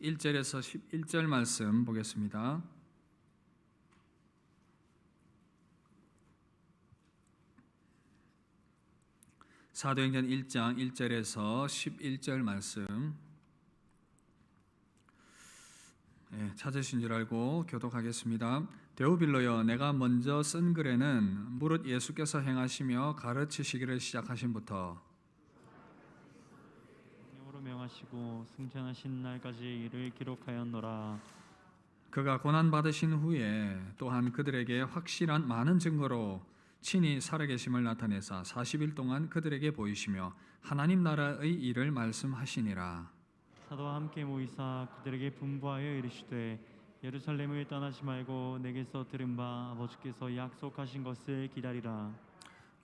1절에서 11절 말씀 보겠습니다. 사도행전 1장 1절에서 11절 말씀 찾으신 줄 알고 교독하겠습니다. 데오빌로여, 내가 먼저 쓴 글에는 무릇 예수께서 행하시며 가르치시기를 시작하신부터 명으로 명하시고 승천하신 날까지 이를 기록하였노라. 그가 고난받으신 후에 또한 그들에게 확실한 많은 증거로 친히 살아계심을 나타내사 40일 동안 그들에게 보이시며 하나님 나라의 일을 말씀하시니라. 사도와 함께 모이사 그들에게 분부하여 이르시되 예루살렘을 떠나지 말고 내게서 들은 바 아버지께서 약속하신 것을 기다리라.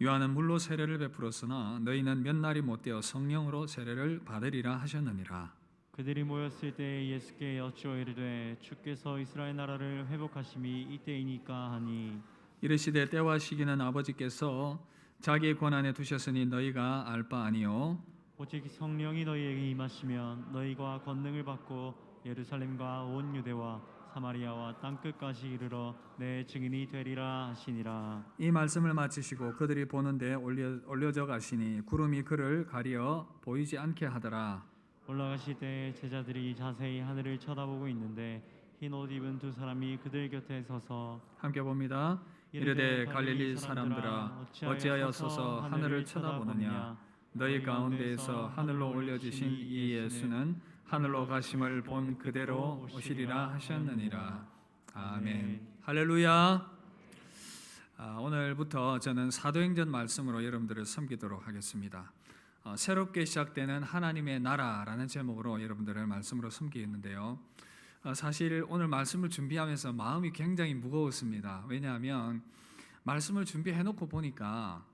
요한은 물로 세례를 베풀었으나 너희는 몇 날이 못되어 성령으로 세례를 받으리라 하셨느니라. 그들이 모였을 때 예수께 여쭈어 이르되 주께서 이스라엘 나라를 회복하심이 이때이니까 하니 이르시되 때와 시기는 아버지께서 자기의 권한에 두셨으니 너희가 알 바 아니요 오직 성령이 너희에게 임하시면 너희가 권능을 받고 예루살렘과 온 유대와 사마리아와 땅끝까지 이르러 내 증인이 되리라 하시니라. 이 말씀을 마치시고 그들이 보는데 올려져 가시니 구름이 그를 가려 보이지 않게 하더라. 올라가실 때 제자들이 자세히 하늘을 쳐다보고 있는데 흰 옷 입은 두 사람이 그들 곁에 서서 함께 봅니다. 이르되 갈릴리 사람들아 어찌하여 서서 하늘을 쳐다보느냐. 너희 가운데에서 하늘로 올려주신 이 예수는 하늘로 가심을 본 그대로 오시리라 하셨느니라. 아멘. 할렐루야. 오늘부터 저는 사도행전 말씀으로 여러분들을 섬기도록 하겠습니다. 새롭게 시작되는 하나님의 나라라는 제목으로 여러분들을 말씀으로 섬기겠는데요. 사실 오늘 말씀을 준비하면서 마음이 굉장히 무거웠습니다. 왜냐하면 말씀을 준비해놓고 보니까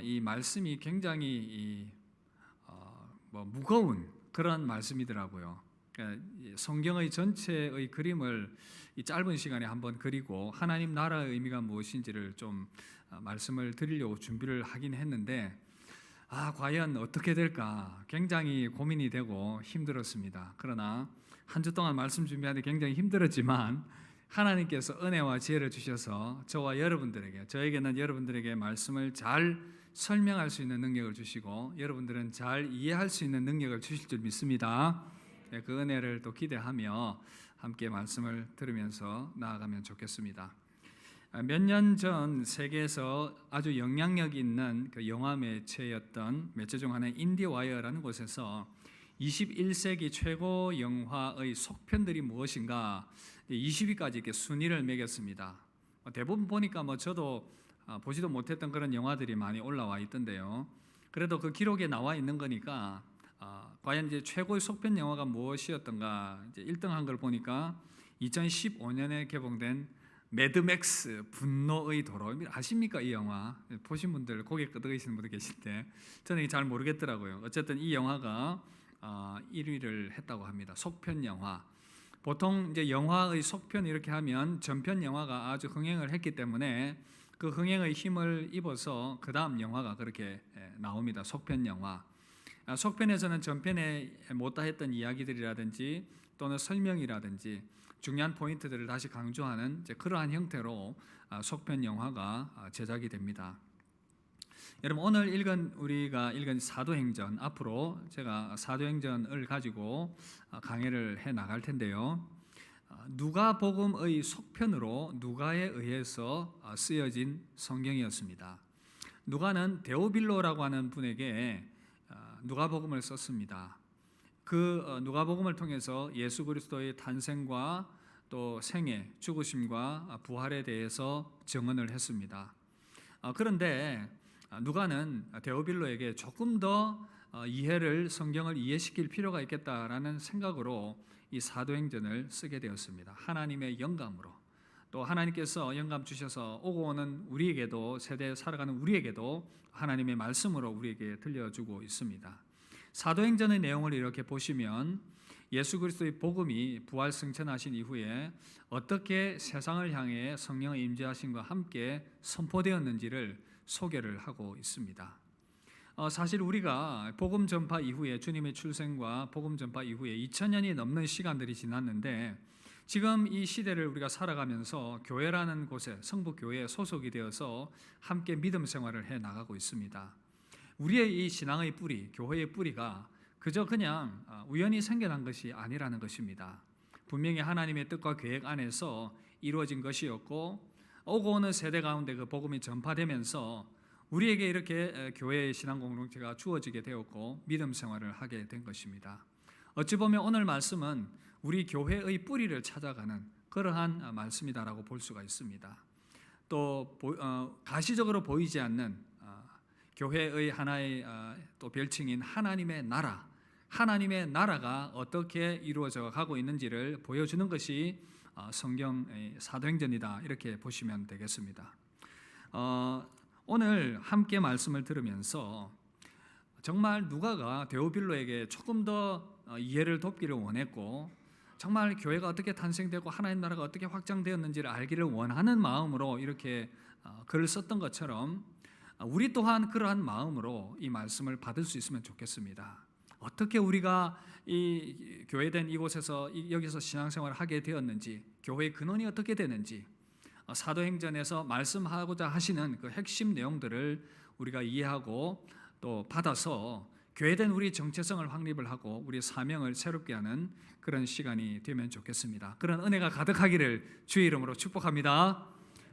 이 말씀이 굉장히 무거운 그런 말씀이더라고요. 그러니까 성경의 전체의 그림을 이 짧은 시간에 한번 그리고 하나님 나라의 의미가 무엇인지를 좀 말씀을 드리려고 준비를 하긴 했는데 과연 어떻게 될까 굉장히 고민이 되고 힘들었습니다. 그러나 한 주 동안 말씀 준비하는데 굉장히 힘들었지만 하나님께서 은혜와 지혜를 주셔서 저와 여러분들에게, 저에게는 여러분들에게 말씀을 잘 설명할 수 있는 능력을 주시고 여러분들은 잘 이해할 수 있는 능력을 주실 줄 믿습니다. 그 은혜를 또 기대하며 함께 말씀을 들으면서 나아가면 좋겠습니다. 몇 년 전 세계에서 아주 영향력 있는 그 영화 매체였던 매체 중 하나인 인디와이어라는 곳에서 21세기 최고 영화의 속편들이 무엇인가 20위까지 이렇게 순위를 매겼습니다. 대부분 보니까 저도 보지도 못했던 그런 영화들이 많이 올라와 있던데요. 그래도 그 기록에 나와 있는 거니까 과연 이제 최고의 속편 영화가 무엇이었던가 이제 1등한 걸 보니까 2015년에 개봉된 매드맥스 분노의 도로 아십니까? 이 영화 보신 분들 고개 끄덕이시는 분들 계실 때 저는 잘 모르겠더라고요. 어쨌든 이 영화가 1위를 했다고 합니다. 속편 영화. 보통 이제 영화의 속편 이렇게 하면 전편 영화가 아주 흥행을 했기 때문에 그 흥행의 힘을 입어서 그 다음 영화가 그렇게 나옵니다. 속편 영화. 속편에서는 전편에 못다 했던 이야기들이라든지 또는 설명이라든지 중요한 포인트들을 다시 강조하는 그러한 형태로 속편 영화가 제작이 됩니다. 여러분 오늘 우리가 읽은 사도행전, 앞으로 제가 사도행전을 가지고 강의를 해 나갈 텐데요. 누가복음의 속편으로 누가에 의해서 쓰여진 성경이었습니다. 누가는 데오빌로라고 하는 분에게 누가복음을 썼습니다. 그 누가복음을 통해서 예수 그리스도의 탄생과 또 생애, 죽으심과 부활에 대해서 증언을 했습니다. 그런데 누가는 데오빌로에게 조금 더 성경을 이해시킬 필요가 있겠다라는 생각으로 이 사도행전을 쓰게 되었습니다. 하나님의 영감으로, 또 하나님께서 영감 주셔서 오고 오는 우리에게도, 세대에 살아가는 우리에게도 하나님의 말씀으로 우리에게 들려주고 있습니다. 사도행전의 내용을 이렇게 보시면 예수 그리스도의 복음이 부활 승천하신 이후에 어떻게 세상을 향해 성령의 임재하심과 함께 선포되었는지를 소개를 하고 있습니다. 사실 우리가 복음 전파 이후에 주님의 출생과 복음 전파 이후에 2000년이 넘는 시간들이 지났는데 지금 이 시대를 우리가 살아가면서 교회라는 곳에 성부 교회에 소속이 되어서 함께 믿음 생활을 해 나가고 있습니다. 우리의 이 신앙의 뿌리, 교회의 뿌리가 그저 그냥 우연히 생겨난 것이 아니라는 것입니다. 분명히 하나님의 뜻과 계획 안에서 이루어진 것이었고 오고 오는 세대 가운데 그 복음이 전파되면서 우리에게 이렇게 교회의 신앙 공동체가 주어지게 되었고 믿음 생활을 하게 된 것입니다. 어찌 보면 오늘 말씀은 우리 교회의 뿌리를 찾아가는 그러한 말씀이다라고 볼 수가 있습니다. 또 가시적으로 보이지 않는 교회의 하나의 또 별칭인 하나님의 나라, 하나님의 나라가 어떻게 이루어져 가고 있는지를 보여주는 것이 성경의 사도행전이다 이렇게 보시면 되겠습니다. 오늘 함께 말씀을 들으면서 정말 누가가 데오빌로에게 조금 더 이해를 돕기를 원했고 정말 교회가 어떻게 탄생되고 하나님 나라가 어떻게 확장되었는지를 알기를 원하는 마음으로 이렇게 글을 썼던 것처럼 우리 또한 그러한 마음으로 이 말씀을 받을 수 있으면 좋겠습니다. 어떻게 우리가 이 교회된 이곳에서 여기서 신앙생활을 하게 되었는지, 교회의 근원이 어떻게 되는지, 사도행전에서 말씀하고자 하시는 그 핵심 내용들을 우리가 이해하고 또 받아서 교회된 우리 정체성을 확립을 하고 우리 사명을 새롭게 하는 그런 시간이 되면 좋겠습니다. 그런 은혜가 가득하기를 주의 이름으로 축복합니다.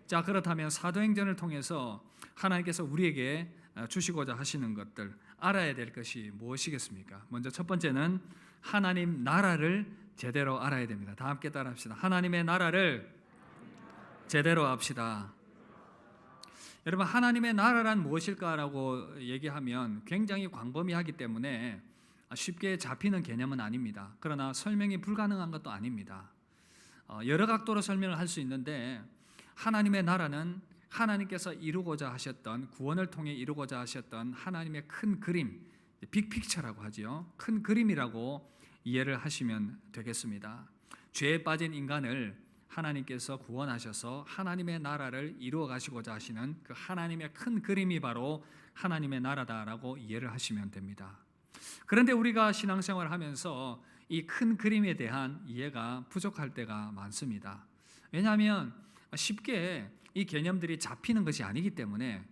자, 그렇다면 사도행전을 통해서 하나님께서 우리에게 주시고자 하시는 것들, 알아야 될 것이 무엇이겠습니까? 먼저 첫 번째는 하나님 나라를 제대로 알아야 됩니다. 다 함께 따라합시다. 하나님의 나라를 제대로 합시다. 여러분, 하나님의 나라란 무엇일까라고 얘기하면 굉장히 광범위하기 때문에 쉽게 잡히는 개념은 아닙니다. 그러나 설명이 불가능한 것도 아닙니다. 여러 각도로 설명을 할 수 있는데 하나님의 나라는 하나님께서 이루고자 하셨던, 구원을 통해 이루고자 하셨던 하나님의 큰 그림, 빅픽처라고 하지요. 큰 그림이라고 이해를 하시면 되겠습니다. 죄에 빠진 인간을 하나님께서 구원하셔서 하나님의 나라를 이루어 가시고자 하시는 그 하나님의 큰 그림이 바로 하나님의 나라다라고 이해를 하시면 됩니다. 그런데 우리가 신앙생활을 하면서 이 큰 그림에 대한 이해가 부족할 때가 많습니다. 왜냐하면 쉽게 이 개념들이 잡히는 것이 아니기 때문에.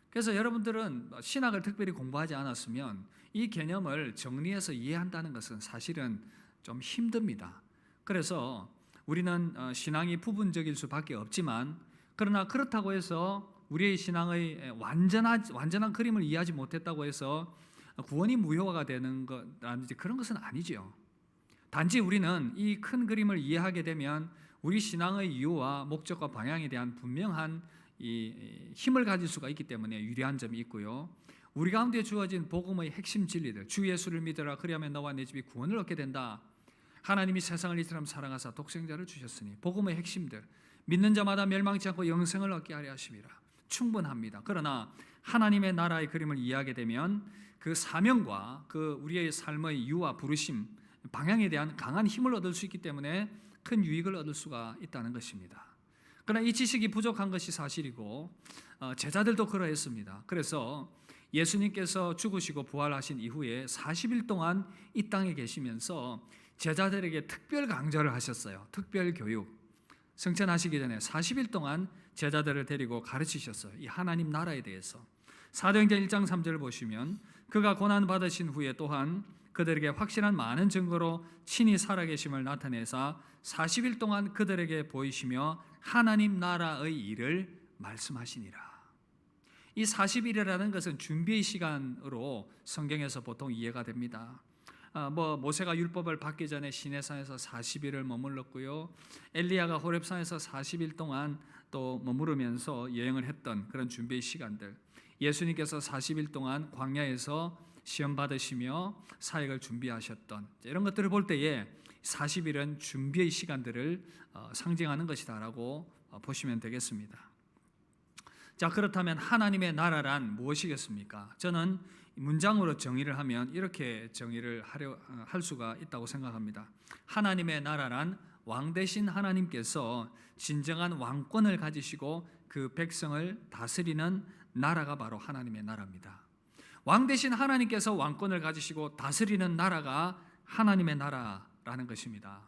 그래서 여러분들은 신학을 특별히 공부하지 않았으면 이 개념을 정리해서 이해한다는 것은 사실은 좀 힘듭니다. 그래서 우리는 신앙이 부분적일 수밖에 없지만, 그러나 그렇다고 해서 우리의 신앙의 완전한 그림을 이해하지 못했다고 해서 구원이 무효가 되는 것라든지 그런 것은 아니죠. 단지 우리는 이 큰 그림을 이해하게 되면 우리 신앙의 이유와 목적과 방향에 대한 분명한 이 힘을 가질 수가 있기 때문에 유리한 점이 있고요. 우리 가운데 주어진 복음의 핵심 진리들, 주 예수를 믿으라 그리하면 너와 내 집이 구원을 얻게 된다. 하나님이 세상을 이처럼 사랑하사 독생자를 주셨으니 복음의 핵심들, 믿는 자마다 멸망치 않고 영생을 얻게 하려 하심이라. 충분합니다. 그러나 하나님의 나라의 그림을 이해하게 되면 그 사명과 그 우리의 삶의 이유와 부르심, 방향에 대한 강한 힘을 얻을 수 있기 때문에 큰 유익을 얻을 수가 있다는 것입니다. 그러나 이 지식이 부족한 것이 사실이고 제자들도 그러했습니다. 그래서 예수님께서 죽으시고 부활하신 이후에 40일 동안 이 땅에 계시면서 제자들에게 특별 강좌를 하셨어요. 특별 교육. 승천하시기 전에 40일 동안 제자들을 데리고 가르치셨어요. 이 하나님 나라에 대해서. 사도행전 1장 3절을 보시면 그가 고난 받으신 후에 또한 그들에게 확실한 많은 증거로 친히 살아계심을 나타내사 40일 동안 그들에게 보이시며 하나님 나라의 일을 말씀하시니라. 이 40일이라는 것은 준비의 시간으로 성경에서 보통 이해가 됩니다. 모세가 율법을 받기 전에 시내산에서 40일을 머물렀고요. 엘리야가 호렙산에서 40일 동안 또 머무르면서 여행을 했던 그런 준비의 시간들. 예수님께서 40일 동안 광야에서 시험 받으시며 사역을 준비하셨던 이런 것들을 볼 때에 40일은 준비의 시간들을 상징하는 것이다라고 보시면 되겠습니다. 자, 그렇다면 하나님의 나라란 무엇이겠습니까? 저는 문장으로 정의를 하면 이렇게 정의를 할 수가 있다고 생각합니다. 하나님의 나라란 왕 대신 하나님께서 진정한 왕권을 가지시고 그 백성을 다스리는 나라가 바로 하나님의 나라입니다. 왕 대신 하나님께서 왕권을 가지시고 다스리는 나라가 하나님의 나라라는 것입니다.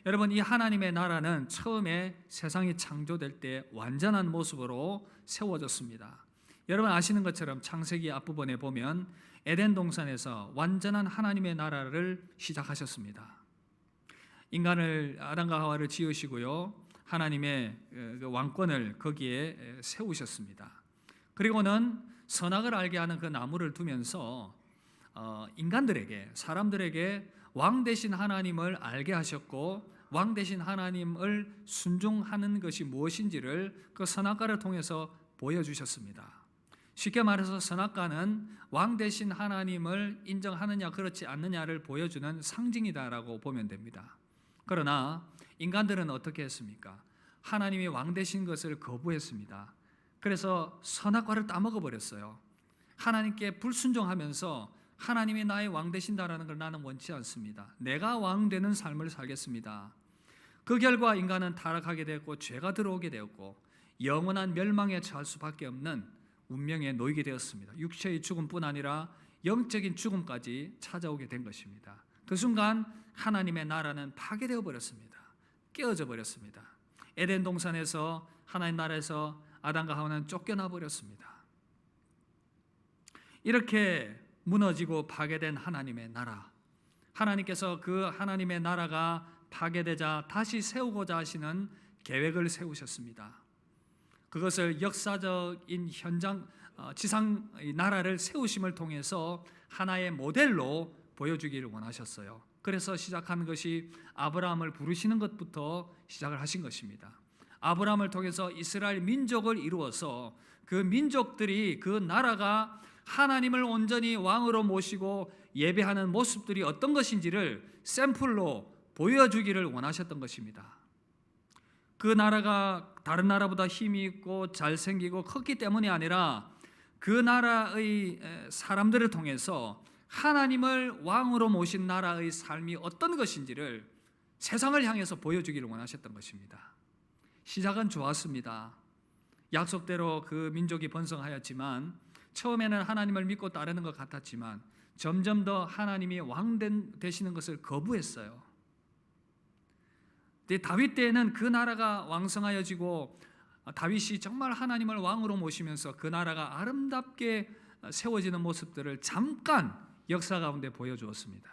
여러분, 이 하나님의 나라는 처음에 세상이 창조될 때 완전한 모습으로 세워졌습니다. 여러분 아시는 것처럼 창세기 앞부분에 보면 에덴 동산에서 완전한 하나님의 나라를 시작하셨습니다. 인간을, 아담과 하와를 지으시고요, 하나님의 그 왕권을 거기에 세우셨습니다. 그리고는 선악을 알게 하는 그 나무를 두면서 인간들에게, 사람들에게 왕 대신 하나님을 알게 하셨고, 왕 대신 하나님을 순종하는 것이 무엇인지를 그 선악과를 통해서 보여주셨습니다. 쉽게 말해서 선악과는 왕 대신 하나님을 인정하느냐 그렇지 않느냐를 보여주는 상징이다라고 보면 됩니다. 그러나 인간들은 어떻게 했습니까? 하나님이 왕 되신 것을 거부했습니다. 그래서 선악과를 따먹어 버렸어요. 하나님께 불순종하면서 하나님이 나의 왕 되신다라는 걸 나는 원치 않습니다. 내가 왕 되는 삶을 살겠습니다. 그 결과 인간은 타락하게 되었고 죄가 들어오게 되었고 영원한 멸망에 처할 수밖에 없는 운명에 놓이게 되었습니다. 육체의 죽음뿐 아니라 영적인 죽음까지 찾아오게 된 것입니다. 그 순간 하나님의 나라는 파괴되어 버렸습니다. 깨어져 버렸습니다. 에덴 동산에서, 하나님 나라에서 아담과 하와는 쫓겨나 버렸습니다. 이렇게 무너지고 파괴된 하나님의 나라, 하나님께서 그 하나님의 나라가 파괴되자 다시 세우고자 하시는 계획을 세우셨습니다. 그것을 역사적인 현장, 지상 나라를 세우심을 통해서 하나의 모델로 보여주기를 원하셨어요. 그래서 시작한 것이 아브라함을 부르시는 것부터 시작을 하신 것입니다. 아브라함을 통해서 이스라엘 민족을 이루어서 그 민족들이, 그 나라가 하나님을 온전히 왕으로 모시고 예배하는 모습들이 어떤 것인지를 샘플로 보여주기를 원하셨던 것입니다. 그 나라가 다른 나라보다 힘이 있고 잘생기고 컸기 때문이 아니라 그 나라의 사람들을 통해서 하나님을 왕으로 모신 나라의 삶이 어떤 것인지를 세상을 향해서 보여주기를 원하셨던 것입니다. 시작은 좋았습니다. 약속대로 그 민족이 번성하였지만, 처음에는 하나님을 믿고 따르는 것 같았지만 점점 더 하나님이 왕 되시는 것을 거부했어요. 다윗 때에는 그 나라가 왕성하여지고 다윗이 정말 하나님을 왕으로 모시면서 그 나라가 아름답게 세워지는 모습들을 잠깐 역사 가운데 보여주었습니다.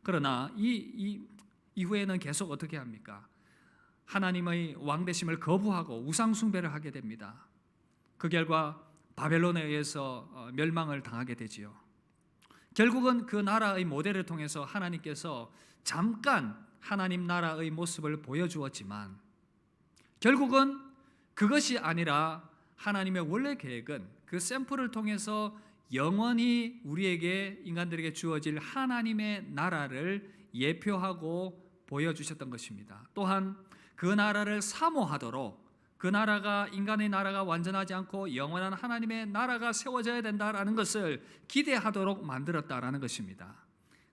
그러나 이후에는 계속 어떻게 합니까? 하나님의 왕 되심을 거부하고 우상 숭배를 하게 됩니다. 그 결과 바벨론에 의해서 멸망을 당하게 되지요. 결국은 그 나라의 모델을 통해서 하나님께서 잠깐 하나님 나라의 모습을 보여주었지만, 결국은 그것이 아니라 하나님의 원래 계획은 그 샘플을 통해서 영원히 우리에게, 인간들에게 주어질 하나님의 나라를 예표하고 보여주셨던 것입니다. 또한 그 나라를 사모하도록, 그 나라가, 인간의 나라가 완전하지 않고 영원한 하나님의 나라가 세워져야 된다라는 것을 기대하도록 만들었다라는 것입니다.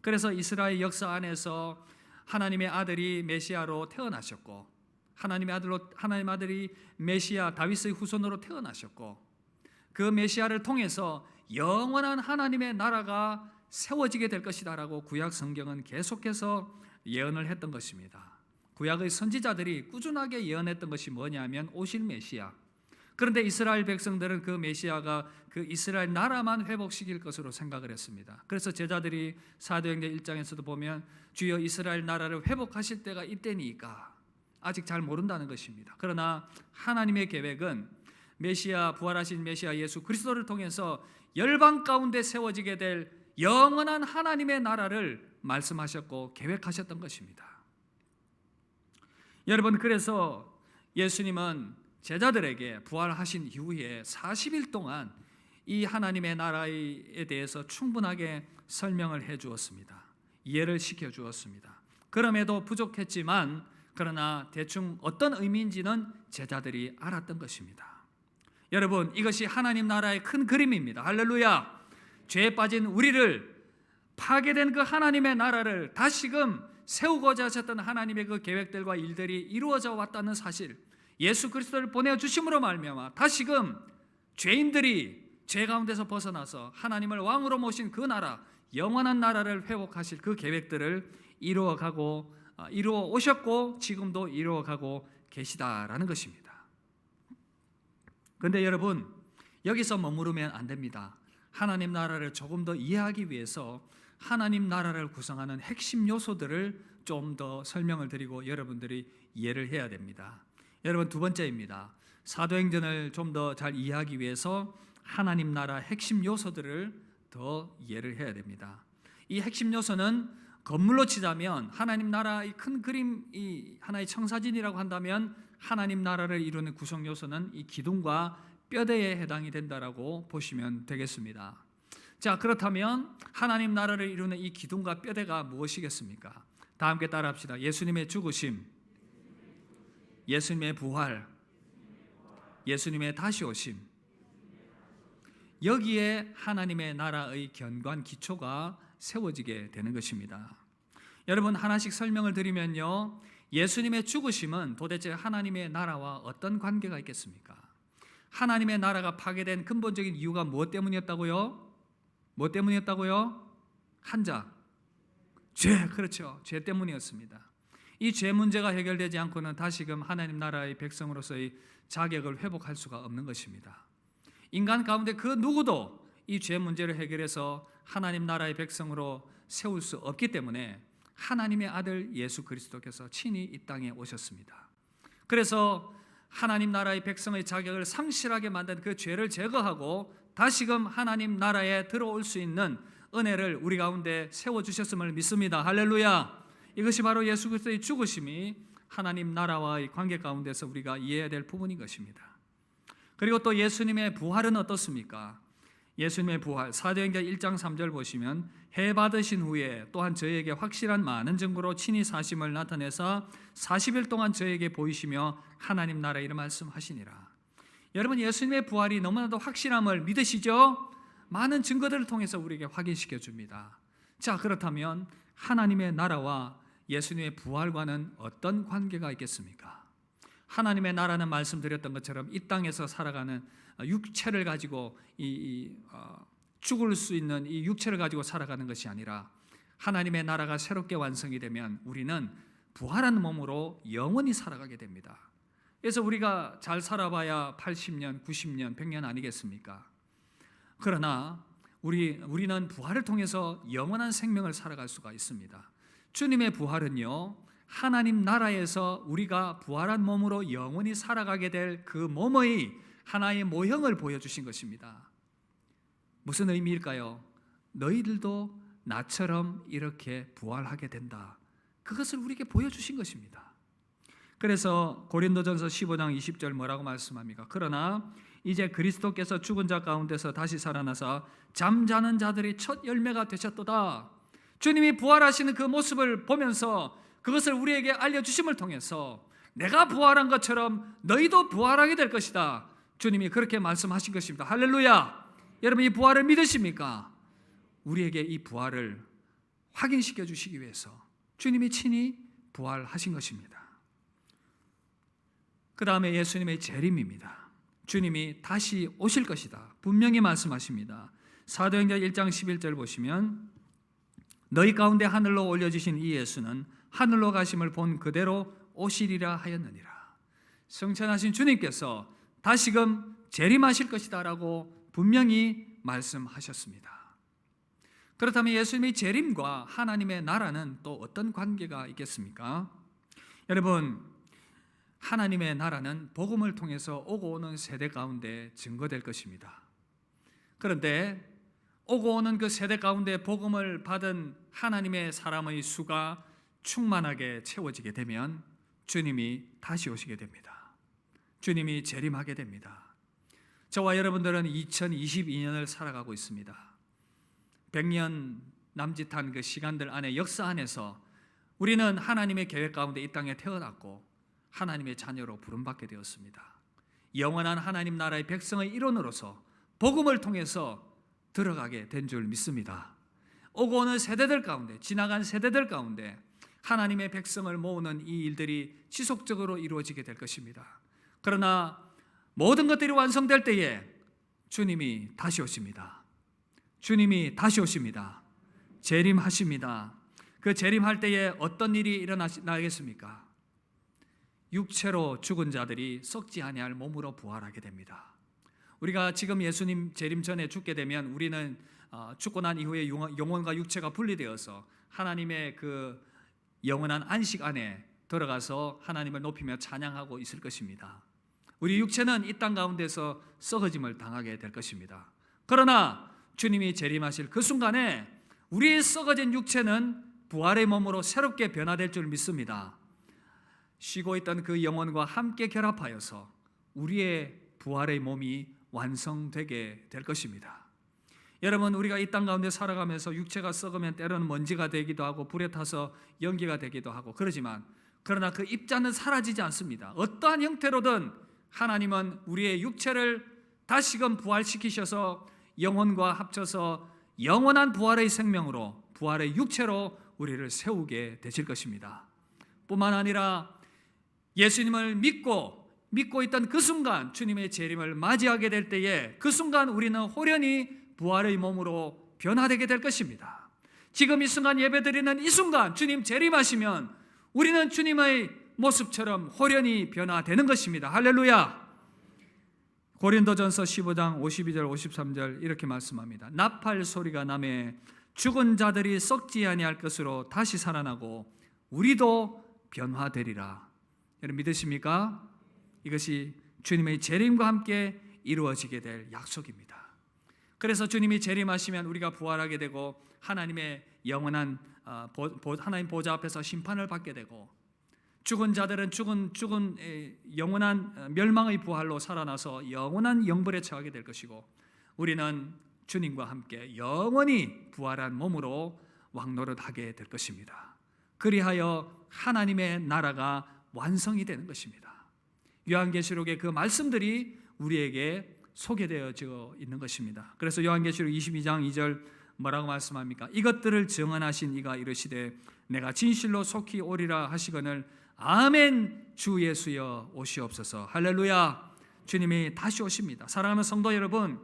그래서 이스라엘 역사 안에서 하나님의 아들이 메시아로 태어나셨고, 하나님 아들이 메시아 다윗의 후손으로 태어나셨고, 그 메시아를 통해서 영원한 하나님의 나라가 세워지게 될 것이다라고 구약 성경은 계속해서 예언을 했던 것입니다. 구약의 선지자들이 꾸준하게 예언했던 것이 뭐냐면 오실 메시아. 그런데 이스라엘 백성들은 그 메시아가 그 이스라엘 나라만 회복시킬 것으로 생각을 했습니다. 그래서 제자들이 사도행전 1장에서도 보면 주여 이스라엘 나라를 회복하실 때가 이때니까 아직 잘 모른다는 것입니다. 그러나 하나님의 계획은 메시아, 부활하신 메시아 예수 그리스도를 통해서 열방 가운데 세워지게 될 영원한 하나님의 나라를 말씀하셨고 계획하셨던 것입니다. 여러분, 그래서 예수님은 제자들에게 부활하신 이후에 40일 동안 이 하나님의 나라에 대해서 충분하게 설명을 해 주었습니다. 이해를 시켜 주었습니다. 그럼에도 부족했지만, 그러나 대충 어떤 의미인지는 제자들이 알았던 것입니다. 여러분, 이것이 하나님 나라의 큰 그림입니다. 할렐루야. 죄에 빠진 우리를, 파괴된 그 하나님의 나라를 다시금 세우고자 하셨던 하나님의 그 계획들과 일들이 이루어져 왔다는 사실, 예수 그리스도를 보내주심으로 말미암아 다시금 죄인들이 죄 가운데서 벗어나서 하나님을 왕으로 모신 그 나라, 영원한 나라를 회복하실 그 계획들을 이루어 오셨고 지금도 이루어가고 계시다라는 것입니다. 그런데 여러분, 여기서 머무르면 안 됩니다. 하나님 나라를 조금 더 이해하기 위해서 하나님 나라를 구성하는 핵심 요소들을 좀 더 설명을 드리고 여러분들이 이해를 해야 됩니다. 여러분, 두 번째입니다. 사도행전을 좀 더 잘 이해하기 위해서 하나님 나라 핵심 요소들을 더 이해를 해야 됩니다. 이 핵심 요소는 건물로 치자면 하나님 나라의 큰 그림, 이 하나의 청사진이라고 한다면 하나님 나라를 이루는 구성 요소는 이 기둥과 뼈대에 해당이 된다라고 보시면 되겠습니다. 자, 그렇다면 하나님 나라를 이루는 이 기둥과 뼈대가 무엇이겠습니까? 다 함께 따라합시다. 예수님의 죽으심, 예수님의 부활, 예수님의 다시 오심. 여기에 하나님의 나라의 견고한 기초가 세워지게 되는 것입니다. 여러분, 하나씩 설명을 드리면요, 예수님의 죽으심은 도대체 하나님의 나라와 어떤 관계가 있겠습니까? 하나님의 나라가 파괴된 근본적인 이유가 무엇 때문이었다고요? 뭐 때문이었다고요? 한자, 죄. 그렇죠. 죄 때문이었습니다. 이 죄 문제가 해결되지 않고는 다시금 하나님 나라의 백성으로서의 자격을 회복할 수가 없는 것입니다. 인간 가운데 그 누구도 이 죄 문제를 해결해서 하나님 나라의 백성으로 세울 수 없기 때문에 하나님의 아들 예수 그리스도께서 친히 이 땅에 오셨습니다. 그래서 하나님 나라의 백성의 자격을 상실하게 만든 그 죄를 제거하고 다시금 하나님 나라에 들어올 수 있는 은혜를 우리 가운데 세워주셨음을 믿습니다. 할렐루야. 이것이 바로 예수 그리스도의 죽으심이 하나님 나라와의 관계 가운데서 우리가 이해해야 될 부분인 것입니다. 그리고 또 예수님의 부활은 어떻습니까? 예수님의 부활, 사도행전 1장 3절 보시면 해 받으신 후에 또한 저에게 확실한 많은 증거로 친히 사심을 나타내사 40일 동안 저에게 보이시며 하나님 나라 이런 말씀하시니라. 여러분, 예수님의 부활이 너무나도 확실함을 믿으시죠? 많은 증거들을 통해서 우리에게 확인시켜 줍니다. 자, 그렇다면 하나님의 나라와 예수님의 부활과는 어떤 관계가 있겠습니까? 하나님의 나라는 말씀드렸던 것처럼 이 땅에서 살아가는 육체를 가지고 죽을 수 있는 이 육체를 가지고 살아가는 것이 아니라 하나님의 나라가 새롭게 완성이 되면 우리는 부활한 몸으로 영원히 살아가게 됩니다. 그래서 우리가 잘 살아봐야 80년, 90년, 100년 아니겠습니까? 그러나 우리는 부활을 통해서 영원한 생명을 살아갈 수가 있습니다. 주님의 부활은요, 하나님 나라에서 우리가 부활한 몸으로 영원히 살아가게 될 그 몸의 하나의 모형을 보여주신 것입니다. 무슨 의미일까요? 너희들도 나처럼 이렇게 부활하게 된다. 그것을 우리에게 보여주신 것입니다. 그래서 고린도전서 15장 20절 뭐라고 말씀합니까? 그러나 이제 그리스도께서 죽은 자 가운데서 다시 살아나사 잠자는 자들이 첫 열매가 되셨도다. 주님이 부활하시는 그 모습을 보면서 그것을 우리에게 알려주심을 통해서 내가 부활한 것처럼 너희도 부활하게 될 것이다. 주님이 그렇게 말씀하신 것입니다. 할렐루야. 여러분, 이 부활을 믿으십니까? 우리에게 이 부활을 확인시켜 주시기 위해서 주님이 친히 부활하신 것입니다. 그 다음에 예수님의 재림입니다. 주님이 다시 오실 것이다. 분명히 말씀하십니다. 사도행전 1장 11절 보시면 너희 가운데 하늘로 올려지신 이 예수는 하늘로 가심을 본 그대로 오시리라 하였느니라. 성천하신 주님께서 다시금 재림하실 것이다 라고 분명히 말씀하셨습니다. 그렇다면 예수님의 재림과 하나님의 나라는 또 어떤 관계가 있겠습니까? 여러분, 하나님의 나라는 복음을 통해서 오고 오는 세대 가운데 증거될 것입니다. 그런데 오고 오는 그 세대 가운데 복음을 받은 하나님의 사람의 수가 충만하게 채워지게 되면 주님이 다시 오시게 됩니다. 주님이 재림하게 됩니다. 저와 여러분들은 2022년을 살아가고 있습니다. 100년 남짓한 그 시간들 안에 역사 안에서 우리는 하나님의 계획 가운데 이 땅에 태어났고 하나님의 자녀로 부름받게 되었습니다. 영원한 하나님 나라의 백성의 일원으로서 복음을 통해서 들어가게 된 줄 믿습니다. 오고 오는 세대들 가운데, 지나간 세대들 가운데 하나님의 백성을 모으는 이 일들이 지속적으로 이루어지게 될 것입니다. 그러나 모든 것들이 완성될 때에 주님이 다시 오십니다. 주님이 다시 오십니다. 재림하십니다. 그 재림할 때에 어떤 일이 일어나겠습니까? 육체로 죽은 자들이 썩지 아니할 몸으로 부활하게 됩니다. 우리가 지금 예수님 재림 전에 죽게 되면 우리는 죽고 난 이후에 영혼과 육체가 분리되어서 하나님의 그 영원한 안식 안에 들어가서 하나님을 높이며 찬양하고 있을 것입니다. 우리 육체는 이 땅 가운데서 썩어짐을 당하게 될 것입니다. 그러나 주님이 재림하실 그 순간에 우리의 썩어진 육체는 부활의 몸으로 새롭게 변화될 줄 믿습니다. 쉬고 있던 그 영혼과 함께 결합하여서 우리의 부활의 몸이 완성되게 될 것입니다. 여러분, 우리가 이 땅 가운데 살아가면서 육체가 썩으면 때로는 먼지가 되기도 하고 불에 타서 연기가 되기도 하고 그러나 그 입자는 사라지지 않습니다. 어떠한 형태로든 하나님은 우리의 육체를 다시금 부활시키셔서 영혼과 합쳐서 영원한 부활의 생명으로, 부활의 육체로 우리를 세우게 되실 것입니다. 뿐만 아니라 예수님을 믿고 있던 그 순간 주님의 재림을 맞이하게 될 때에 그 순간 우리는 호련히 부활의 몸으로 변화되게 될 것입니다. 지금 이 순간 예배드리는 이 순간 주님 재림하시면 우리는 주님의 모습처럼 호련히 변화되는 것입니다. 할렐루야. 고린도전서 15장 52절 53절 이렇게 말씀합니다. 나팔 소리가 나매 죽은 자들이 썩지 아니할 것으로 다시 살아나고 우리도 변화되리라. 여러분 믿으십니까? 이것이 주님의 재림과 함께 이루어지게 될 약속입니다. 그래서 주님이 재림하시면 우리가 부활하게 되고 하나님의 영원한 하나님 보좌 앞에서 심판을 받게 되고 죽은 자들은 죽은 영원한 멸망의 부활로 살아나서 영원한 영벌에 처하게 될 것이고 우리는 주님과 함께 영원히 부활한 몸으로 왕노릇하게 될 것입니다. 그리하여 하나님의 나라가 완성이 되는 것입니다. 요한계시록의 그 말씀들이 우리에게 소개되어져 있는 것입니다. 그래서 요한계시록 22장 2절 뭐라고 말씀합니까? 이것들을 증언하신 이가 이르시되 내가 진실로 속히 오리라 하시거늘 아멘. 주 예수여 오시옵소서. 할렐루야. 주님이 다시 오십니다. 사랑하는 성도 여러분,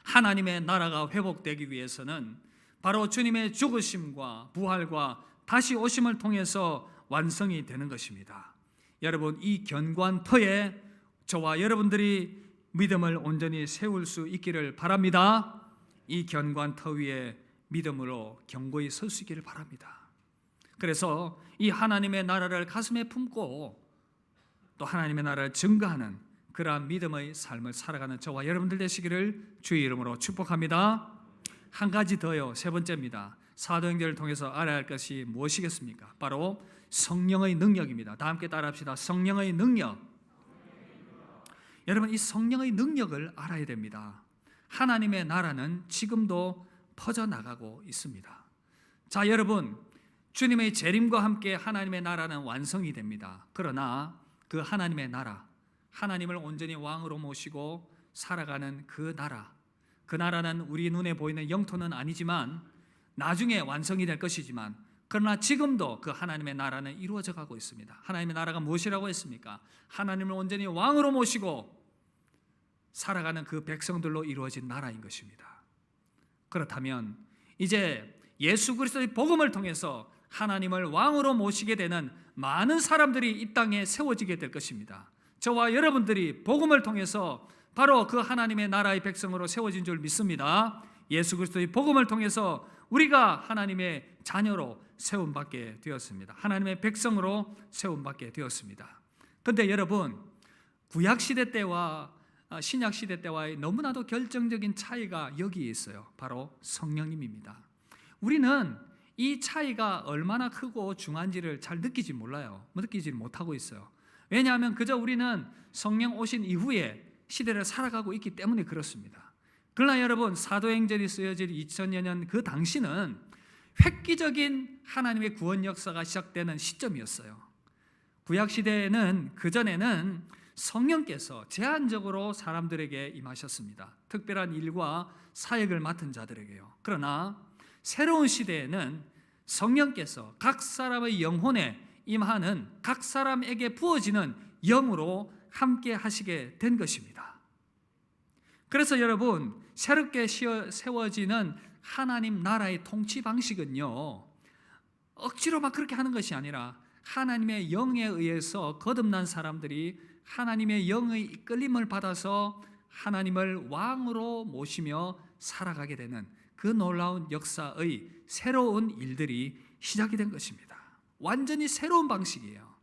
하나님의 나라가 회복되기 위해서는 바로 주님의 죽으심과 부활과 다시 오심을 통해서 완성이 되는 것입니다. 여러분, 이 견고한 터에 저와 여러분들이 믿음을 온전히 세울 수 있기를 바랍니다. 이 견고한 터 위에 믿음으로 견고히 설 수 있기를 바랍니다. 그래서 이 하나님의 나라를 가슴에 품고 또 하나님의 나라를 증거하는 그러한 믿음의 삶을 살아가는 저와 여러분들 되시기를 주의 이름으로 축복합니다. 한 가지 더요. 세 번째입니다. 사도행전을 통해서 알아야 할 것이 무엇이겠습니까? 바로 성령의 능력입니다. 다 함께 따라합시다. 성령의 능력. 여러분, 이 성령의 능력을 알아야 됩니다. 하나님의 나라는 지금도 퍼져나가고 있습니다. 자, 여러분, 주님의 재림과 함께 하나님의 나라는 완성이 됩니다. 그러나 그 하나님의 나라, 하나님을 온전히 왕으로 모시고 살아가는 그 나라는 우리 눈에 보이는 영토는 아니지만 나중에 완성이 될 것이지만 그러나 지금도 그 하나님의 나라는 이루어져 가고 있습니다. 하나님의 나라가 무엇이라고 했습니까? 하나님을 온전히 왕으로 모시고 살아가는 그 백성들로 이루어진 나라인 것입니다. 그렇다면 이제 예수 그리스도의 복음을 통해서 하나님을 왕으로 모시게 되는 많은 사람들이 이 땅에 세워지게 될 것입니다. 저와 여러분들이 복음을 통해서 바로 그 하나님의 나라의 백성으로 세워진 줄 믿습니다. 예수 그리스도의 복음을 통해서 우리가 하나님의 자녀로 세움받게 되었습니다. 하나님의 백성으로 세움받게 되었습니다. 그런데 여러분, 구약시대 때와 신약시대 때와의 너무나도 결정적인 차이가 여기에 있어요. 바로 성령님입니다. 우리는 이 차이가 얼마나 크고 중요한지를 잘 느끼지 못하고 있어요. 왜냐하면 그저 우리는 성령 오신 이후에 시대를 살아가고 있기 때문에 그렇습니다. 그러나 여러분, 사도행전이 쓰여질 2000여 년 그 당시는 획기적인 하나님의 구원 역사가 시작되는 시점이었어요. 구약시대에는 그전에는 성령께서 제한적으로 사람들에게 임하셨습니다. 특별한 일과 사역을 맡은 자들에게요. 그러나 새로운 시대에는 성령께서 각 사람의 영혼에 임하는 각 사람에게 부어지는 영으로 함께 하시게 된 것입니다. 그래서 여러분, 새롭게 세워지는 하나님 나라의 통치 방식은요, 억지로 막 그렇게 하는 것이 아니라 하나님의 영에 의해서 거듭난 사람들이 하나님의 영의 이끌림을 받아서 하나님을 왕으로 모시며 살아가게 되는 그 놀라운 역사의 새로운 일들이 시작이 된 것입니다. 완전히 새로운 방식이에요.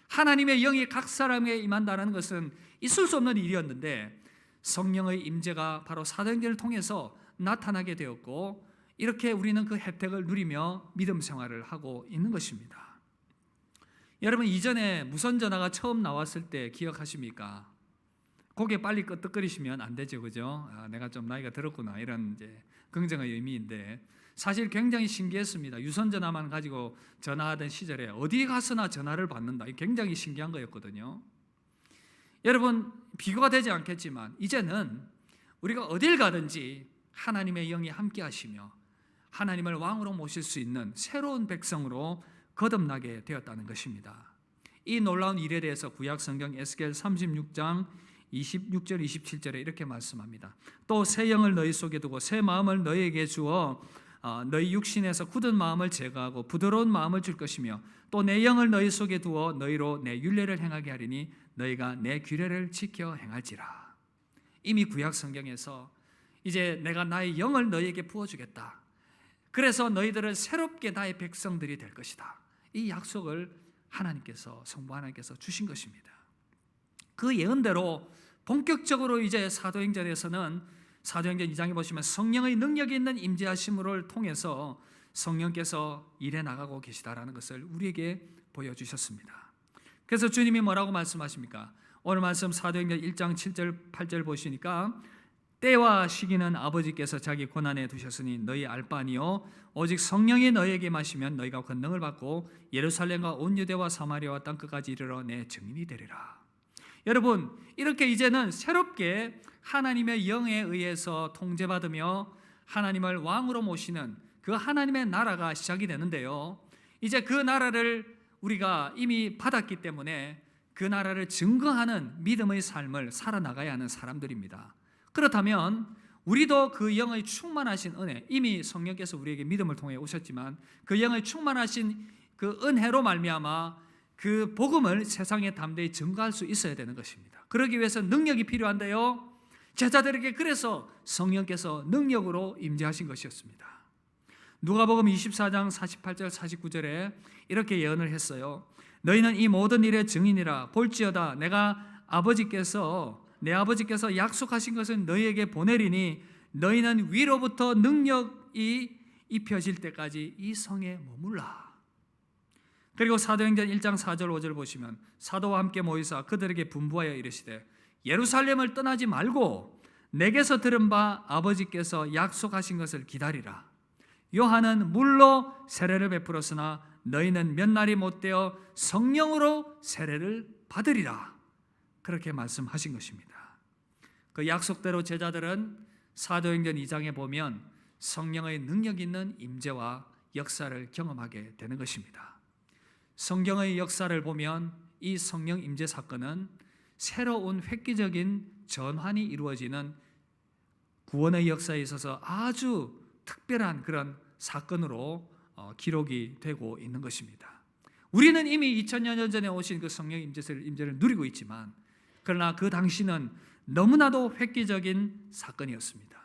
하나님의 영이 각 사람에게 임한다는 것은 있을 수 없는 일이었는데 성령의 임재가 바로 사도행전을 통해서 나타나게 되었고, 이렇게 우리는 그 혜택을 누리며 믿음 생활을 하고 있는 것입니다. 여러분, 이전에 무선 전화가 처음 나왔을 때 기억하십니까? 고개 빨리 끄덕거리시면 안 되죠, 그죠? 내가 좀 나이가 들었구나, 이런 이제 긍정의 의미인데, 사실 굉장히 신기했습니다. 유선 전화만 가지고 전화하던 시절에 어디 가서나 전화를 받는다, 굉장히 신기한 거였거든요. 여러분, 비교가 되지 않겠지만 이제는 우리가 어딜 가든지 하나님의 영이 함께 하시며 하나님을 왕으로 모실 수 있는 새로운 백성으로 거듭나게 되었다는 것입니다. 이 놀라운 일에 대해서 구약 성경 에스겔 36장 26절 27절에 이렇게 말씀합니다. 또 새 영을 너희 속에 두고 새 마음을 너희에게 주어 너희 육신에서 굳은 마음을 제거하고 부드러운 마음을 줄 것이며 또 내 영을 너희 속에 두어 너희로 내 율례를 행하게 하리니 너희가 내 규례를 지켜 행할지라. 이미 구약 성경에서 이제 내가 나의 영을 너희에게 부어주겠다, 그래서 너희들은 새롭게 나의 백성들이 될 것이다, 이 약속을 하나님께서, 성부 하나님께서 주신 것입니다. 그 예언대로 본격적으로 이제 사도행전에서는 사도행전 2장에 보시면 성령의 능력이 있는 임재하심을 통해서 성령께서 일해 나가고 계시다라는 것을 우리에게 보여주셨습니다. 그래서 주님이 뭐라고 말씀하십니까? 오늘 말씀 사도행전 1장 7절 8절 보시니까 때와 시기는 아버지께서 자기 권한에 두셨으니 너희 알 바 아니요 오직 성령이 너희에게 마시면 너희가 권능을 받고 예루살렘과 온 유대와 사마리아와 땅끝까지 이르러 내 증인이 되리라. 여러분, 이렇게 이제는 새롭게 하나님의 영에 의해서 통제받으며 하나님을 왕으로 모시는 그 하나님의 나라가 시작이 되는데요, 이제 그 나라를 우리가 이미 받았기 때문에 그 나라를 증거하는 믿음의 삶을 살아나가야 하는 사람들입니다. 그렇다면 우리도 그 영의 충만하신 은혜, 이미 성령께서 우리에게 믿음을 통해 오셨지만 그 영의 충만하신 그 은혜로 말미암아 그 복음을 세상에 담대히 증거할 수 있어야 되는 것입니다. 그러기 위해서 능력이 필요한데요, 제자들에게 그래서 성령께서 능력으로 임재하신 것이었습니다. 누가복음 24장 48절 49절에 이렇게 예언을 했어요. 너희는 이 모든 일의 증인이라. 볼지어다 내가 내 아버지께서 약속하신 것은 너희에게 보내리니 너희는 위로부터 능력이 입혀질 때까지 이 성에 머물라. 그리고 사도행전 1장 4절 5절 보시면 사도와 함께 모이사 그들에게 분부하여 이르시되 예루살렘을 떠나지 말고 내게서 들은 바 아버지께서 약속하신 것을 기다리라. 요한은 물로 세례를 베풀었으나 너희는 몇 날이 못되어 성령으로 세례를 받으리라. 그렇게 말씀하신 것입니다. 그 약속대로 제자들은 사도행전 2장에 보면 성령의 능력 있는 임재와 역사를 경험하게 되는 것입니다. 성경의 역사를 보면 이 성령 임재 사건은 새로운 획기적인 전환이 이루어지는 구원의 역사에 있어서 아주 특별한 그런 사건으로 기록이 되고 있는 것입니다. 우리는 이미 2000년 전에 오신 그 성령 임재를 누리고 있지만 그러나 그 당시는 너무나도 획기적인 사건이었습니다.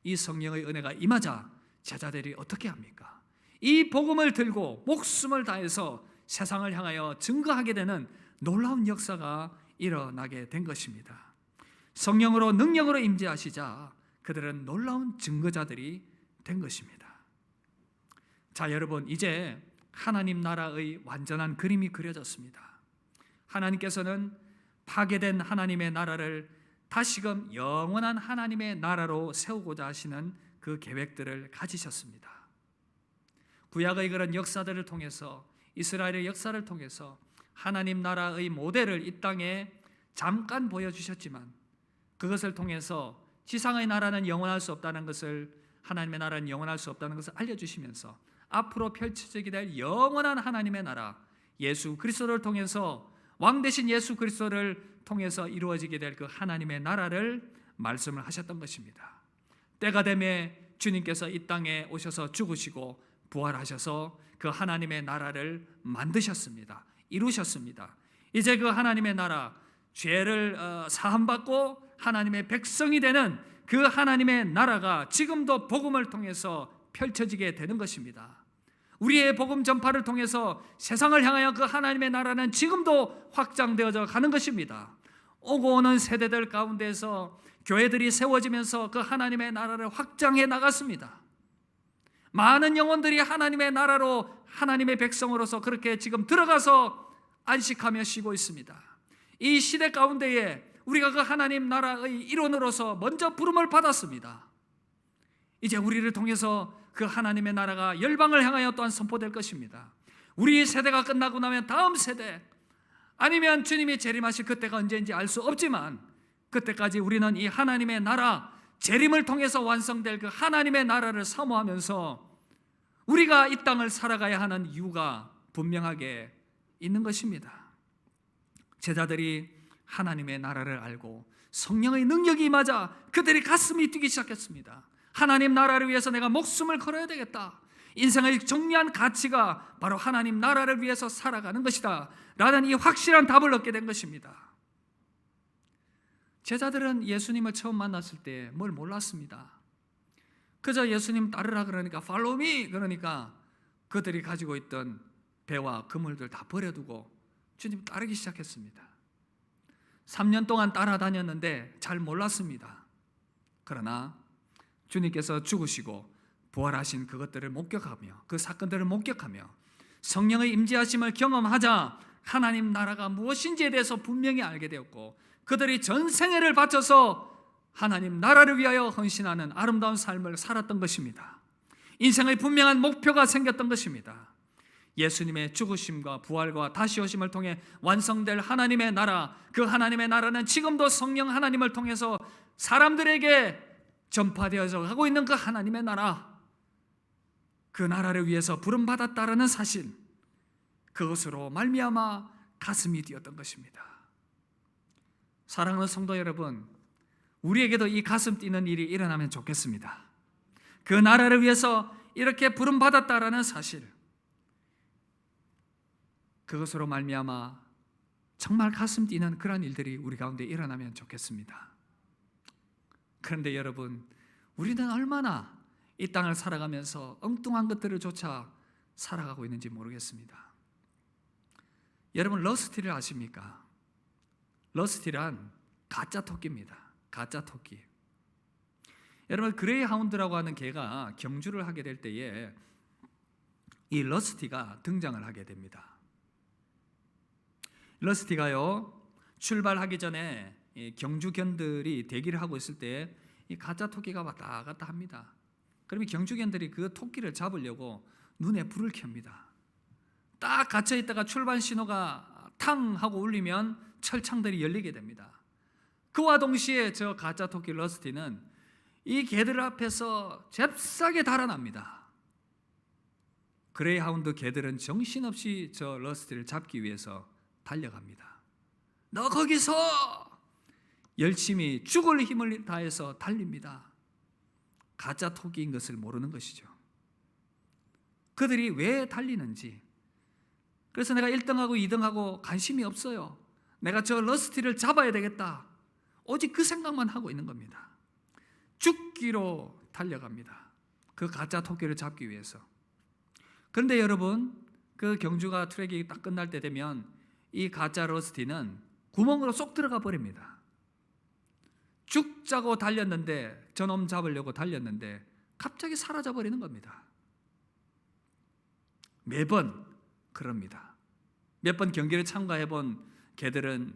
이 성령의 은혜가 임하자 제자들이 어떻게 합니까? 이 복음을 들고 목숨을 다해서 세상을 향하여 증거하게 되는 놀라운 역사가 일어나게 된 것입니다. 성령으로 능력으로 임재하시자 그들은 놀라운 증거자들이 된 것입니다. 자, 여러분, 이제 하나님 나라의 완전한 그림이 그려졌습니다. 하나님께서는 파괴된 하나님의 나라를 다시금 영원한 하나님의 나라로 세우고자 하시는 그 계획들을 가지셨습니다. 구약의 그런 역사들을 통해서, 이스라엘의 역사를 통해서 하나님 나라의 모델을 이 땅에 잠깐 보여주셨지만 그것을 통해서 지상의 나라는 영원할 수 없다는 것을, 하나님의 나라는 영원할 수 없다는 것을 알려주시면서 앞으로 펼쳐지게 될 영원한 하나님의 나라, 예수 그리스도를 통해서, 왕 대신 예수 그리스도를 통해서 이루어지게 될 그 하나님의 나라를 말씀을 하셨던 것입니다. 때가 되매 주님께서 이 땅에 오셔서 죽으시고 부활하셔서 그 하나님의 나라를 만드셨습니다. 이루셨습니다. 이제 그 하나님의 나라, 죄를 사함받고 하나님의 백성이 되는 그 하나님의 나라가 지금도 복음을 통해서 펼쳐지게 되는 것입니다. 우리의 복음 전파를 통해서 세상을 향하여 그 하나님의 나라는 지금도 확장되어져 가는 것입니다. 오고 오는 세대들 가운데서 교회들이 세워지면서 그 하나님의 나라를 확장해 나갔습니다. 많은 영혼들이 하나님의 나라로 하나님의 백성으로서 그렇게 지금 들어가서 안식하며 쉬고 있습니다. 이 시대 가운데에 우리가 그 하나님 나라의 일원으로서 먼저 부름을 받았습니다. 이제 우리를 통해서 그 하나님의 나라가 열방을 향하여 또한 선포될 것입니다. 우리 세대가 끝나고 나면 다음 세대, 아니면 주님이 재림하실 그때가 언제인지 알 수 없지만 그때까지 우리는 이 하나님의 나라, 재림을 통해서 완성될 그 하나님의 나라를 사모하면서 우리가 이 땅을 살아가야 하는 이유가 분명하게 있는 것입니다. 제자들이 하나님의 나라를 알고 성령의 능력이 임하자 그들이 가슴이 뛰기 시작했습니다. 하나님 나라를 위해서 내가 목숨을 걸어야 되겠다. 인생의 정리한 가치가 바로 하나님 나라를 위해서 살아가는 것이다 라는 이 확실한 답을 얻게 된 것입니다. 제자들은 예수님을 처음 만났을 때 뭘 몰랐습니다. 그저 예수님 따르라 그러니까 follow me 그러니까 그들이 가지고 있던 배와 그물들 다 버려두고 주님 따르기 시작했습니다. 3년 동안 따라다녔는데 잘 몰랐습니다. 그러나 주님께서 죽으시고 부활하신 그것들을 목격하며 그 사건들을 목격하며 성령의 임재하심을 경험하자 하나님 나라가 무엇인지에 대해서 분명히 알게 되었고 그들이 전생애를 바쳐서 하나님 나라를 위하여 헌신하는 아름다운 삶을 살았던 것입니다. 인생의 분명한 목표가 생겼던 것입니다. 예수님의 죽으심과 부활과 다시 오심을 통해 완성될 하나님의 나라, 그 하나님의 나라는 지금도 성령 하나님을 통해서 사람들에게 전파되어져 가고 있는 그 하나님의 나라, 그 나라를 위해서 부름받았다라는 사실, 그것으로 말미암아 가슴이 뛰었던 것입니다. 사랑하는 성도 여러분, 우리에게도 이 가슴 뛰는 일이 일어나면 좋겠습니다. 그 나라를 위해서 이렇게 부름받았다라는 사실, 그것으로 말미암아 정말 가슴 뛰는 그런 일들이 우리 가운데 일어나면 좋겠습니다. 그런데 여러분, 우리는 얼마나 이 땅을 살아가면서 엉뚱한 것들을 조차 살아가고 있는지 모르겠습니다. 여러분, 러스티를 아십니까? 러스티란 가짜 토끼입니다. 가짜 토끼. 여러분, 그레이하운드라고 하는 개가 경주를 하게 될 때에 이 러스티가 등장을 하게 됩니다. 러스티가요, 출발하기 전에 경주견들이 대기를 하고 있을 때 이 가짜 토끼가 왔다 갔다 합니다. 그러면 경주견들이 그 토끼를 잡으려고 눈에 불을 켭니다. 딱 갇혀 있다가 출발 신호가 탕 하고 울리면 철창들이 열리게 됩니다. 그와 동시에 저 가짜 토끼 러스티는 이 개들 앞에서 잽싸게 달아납니다. 그레이하운드 개들은 정신없이 저 러스티를 잡기 위해서 달려갑니다. 너 거기서! 열심히 죽을 힘을 다해서 달립니다. 가짜 토끼인 것을 모르는 것이죠. 그들이 왜 달리는지, 그래서 내가 1등하고 2등하고 관심이 없어요. 내가 저 러스티를 잡아야 되겠다. 오직 그 생각만 하고 있는 겁니다. 죽기로 달려갑니다. 그 가짜 토끼를 잡기 위해서. 그런데 여러분, 그 경주가 트랙이 딱 끝날 때 되면 이 가짜 러스티는 구멍으로 쏙 들어가 버립니다. 죽자고 달렸는데, 저놈 잡으려고 달렸는데 갑자기 사라져 버리는 겁니다. 매번 그럽니다. 몇 번 경기를 참가해 본 개들은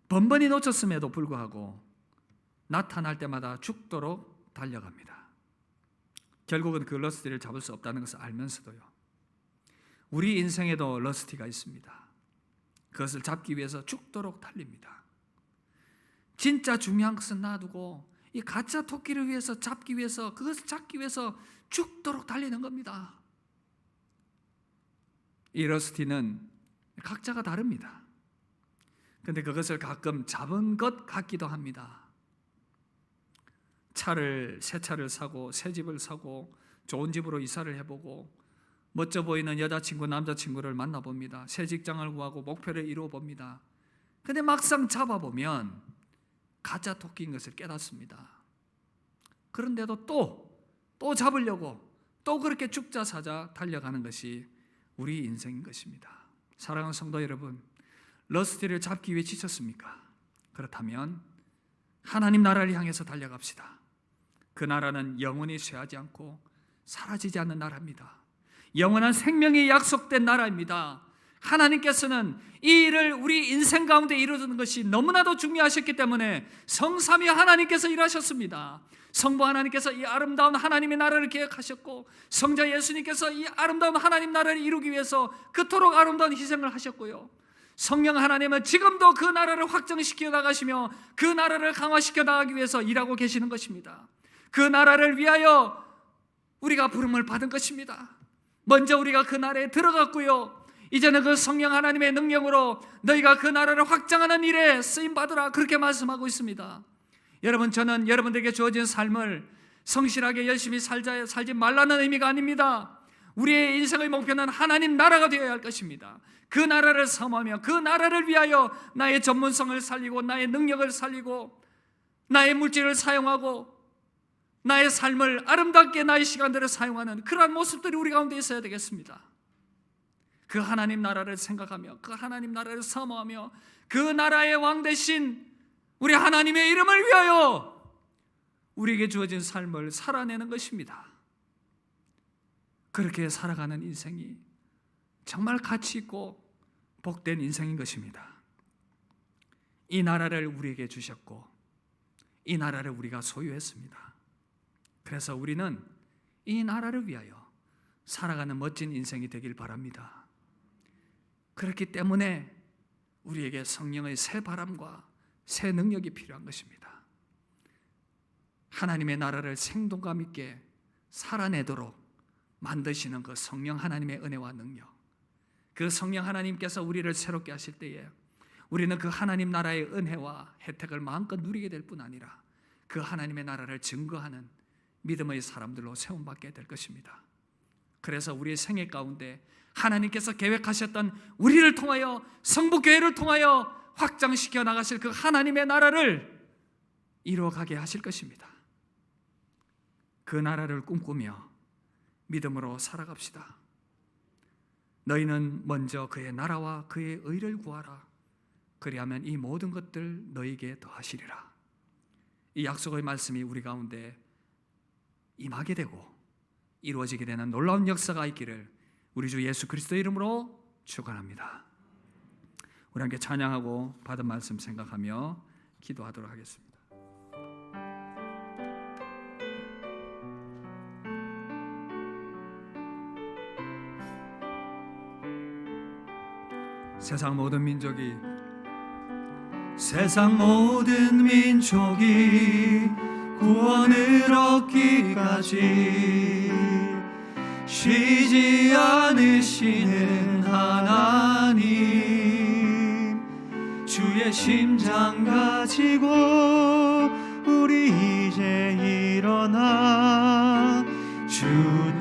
번번이 놓쳤음에도 불구하고 나타날 때마다 죽도록 달려갑니다. 결국은 그 러스티를 잡을 수 없다는 것을 알면서도요, 우리 인생에도 러스티가 있습니다. 그것을 잡기 위해서 죽도록 달립니다. 진짜 중요한 것은 놔두고 이 가짜 토끼를 위해서 잡기 위해서, 그것을 잡기 위해서 죽도록 달리는 겁니다. 이 러스티는 각자가 다릅니다. 그런데 그것을 가끔 잡은 것 같기도 합니다. 새 차를 사고 새 집을 사고 좋은 집으로 이사를 해보고 멋져 보이는 여자친구 남자친구를 만나봅니다. 새 직장을 구하고 목표를 이루어봅니다. 근데 막상 잡아보면 가짜 토끼인 것을 깨닫습니다. 그런데도 또 잡으려고 또 그렇게 죽자 사자 달려가는 것이 우리 인생인 것입니다. 사랑하는 성도 여러분, 러스트를 잡기 위해 지쳤습니까? 그렇다면 하나님 나라를 향해서 달려갑시다. 그 나라는 영원히 쇠하지 않고 사라지지 않는 나라입니다. 영원한 생명이 약속된 나라입니다. 하나님께서는 이 일을 우리 인생 가운데 이루는 것이 너무나도 중요하셨기 때문에 성삼위 하나님께서 일하셨습니다. 성부 하나님께서 이 아름다운 하나님의 나라를 계획하셨고, 성자 예수님께서 이 아름다운 하나님 나라를 이루기 위해서 그토록 아름다운 희생을 하셨고요, 성령 하나님은 지금도 그 나라를 확정시켜 나가시며 그 나라를 강화시켜 나가기 위해서 일하고 계시는 것입니다. 그 나라를 위하여 우리가 부름을 받은 것입니다. 먼저 우리가 그 나라에 들어갔고요, 이제는 그 성령 하나님의 능력으로 너희가 그 나라를 확장하는 일에 쓰임받으라, 그렇게 말씀하고 있습니다. 여러분, 저는 여러분들에게 주어진 삶을 성실하게 열심히 살지 말라는 의미가 아닙니다. 우리의 인생의 목표는 하나님 나라가 되어야 할 것입니다. 그 나라를 사모하며 그 나라를 위하여 나의 전문성을 살리고 나의 능력을 살리고 나의 물질을 사용하고 나의 삶을 아름답게 나의 시간들을 사용하는 그러한 모습들이 우리 가운데 있어야 되겠습니다. 그 하나님 나라를 생각하며 그 하나님 나라를 사모하며 그 나라의 왕 대신 우리 하나님의 이름을 위하여 우리에게 주어진 삶을 살아내는 것입니다. 그렇게 살아가는 인생이 정말 가치 있고 복된 인생인 것입니다. 이 나라를 우리에게 주셨고 이 나라를 우리가 소유했습니다. 그래서 우리는 이 나라를 위하여 살아가는 멋진 인생이 되길 바랍니다. 그렇기 때문에 우리에게 성령의 새 바람과 새 능력이 필요한 것입니다. 하나님의 나라를 생동감 있게 살아내도록 만드시는 그 성령 하나님의 은혜와 능력, 그 성령 하나님께서 우리를 새롭게 하실 때에 우리는 그 하나님 나라의 은혜와 혜택을 마음껏 누리게 될 뿐 아니라 그 하나님의 나라를 증거하는 믿음의 사람들로 세움받게 될 것입니다. 그래서 우리의 생애 가운데 하나님께서 계획하셨던 우리를 통하여 성부교회를 통하여 확장시켜 나가실 그 하나님의 나라를 이루어가게 하실 것입니다. 그 나라를 꿈꾸며 믿음으로 살아갑시다. 너희는 먼저 그의 나라와 그의 의를 구하라. 그리하면 이 모든 것들 너희에게 더하시리라. 이 약속의 말씀이 우리 가운데 임하게 되고 이루어지게 되는 놀라운 역사가 있기를 우리 주 예수 그리스도의 이름으로 축원합니다. 우리 함께 찬양하고 받은 말씀 생각하며 기도하도록 하겠습니다. 세상 모든 민족이 구원을 얻기까지 쉬지 않으시는 하나님, 주의 심장 가지고 우리 이제 일어나 주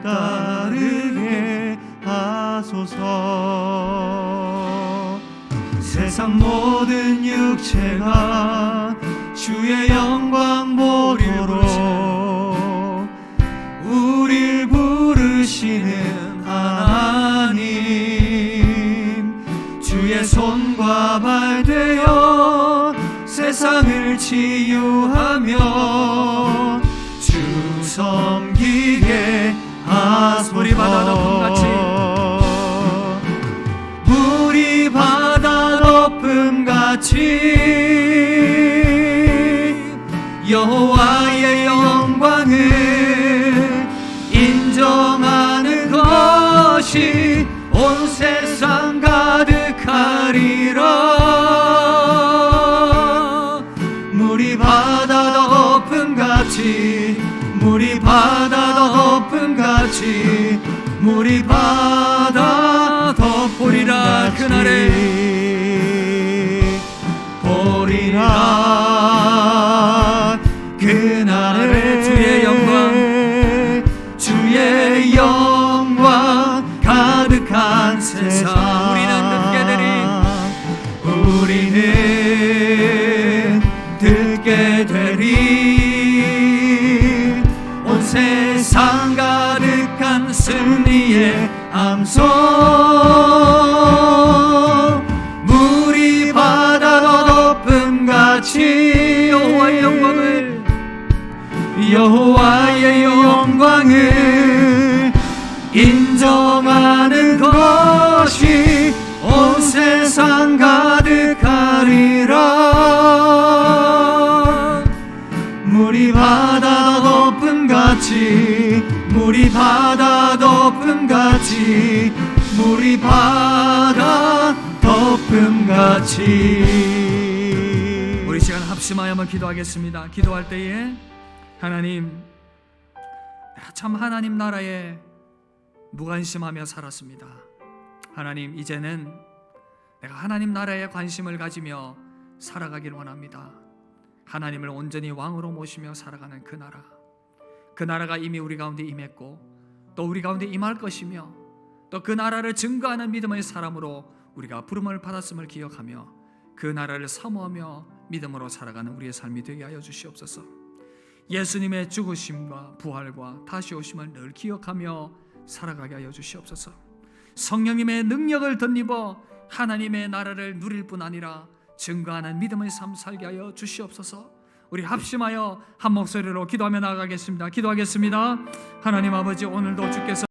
따르게 하소서. 세상 모든 육체가 주의 영광 보도록 우릴 부르시는 하나님, 주의 손과 발 되어 세상을 치유하며 주 섬기게 하소서. 물이 바다 덮음같이 여호와의 영광을 인정하는 것이 온 세상 가득하리라. 물이 바다 덮음같이 물이 바다 덮음같이 물이 바다 덮으리라. 그날에 보리라. 그날에 이 바다 덮음같이. 우리 시간 합심하여 한번 기도하겠습니다. 기도할 때에 하나님, 내가 참 하나님 나라에 무관심하며 살았습니다. 하나님, 이제는 내가 하나님 나라에 관심을 가지며 살아가길 원합니다. 하나님을 온전히 왕으로 모시며 살아가는 그 나라, 그 나라가 이미 우리 가운데 임했고 또 우리 가운데 임할 것이며 또 그 나라를 증거하는 믿음의 사람으로 우리가 부름을 받았음을 기억하며 그 나라를 사모하며 믿음으로 살아가는 우리의 삶이 되게 하여 주시옵소서. 예수님의 죽으심과 부활과 다시 오심을 늘 기억하며 살아가게 하여 주시옵소서. 성령님의 능력을 덧입어 하나님의 나라를 누릴 뿐 아니라 증거하는 믿음의 삶 살게 하여 주시옵소서. 우리 합심하여 한 목소리로 기도하며 나아가겠습니다. 기도하겠습니다. 하나님 아버지, 오늘도 주께서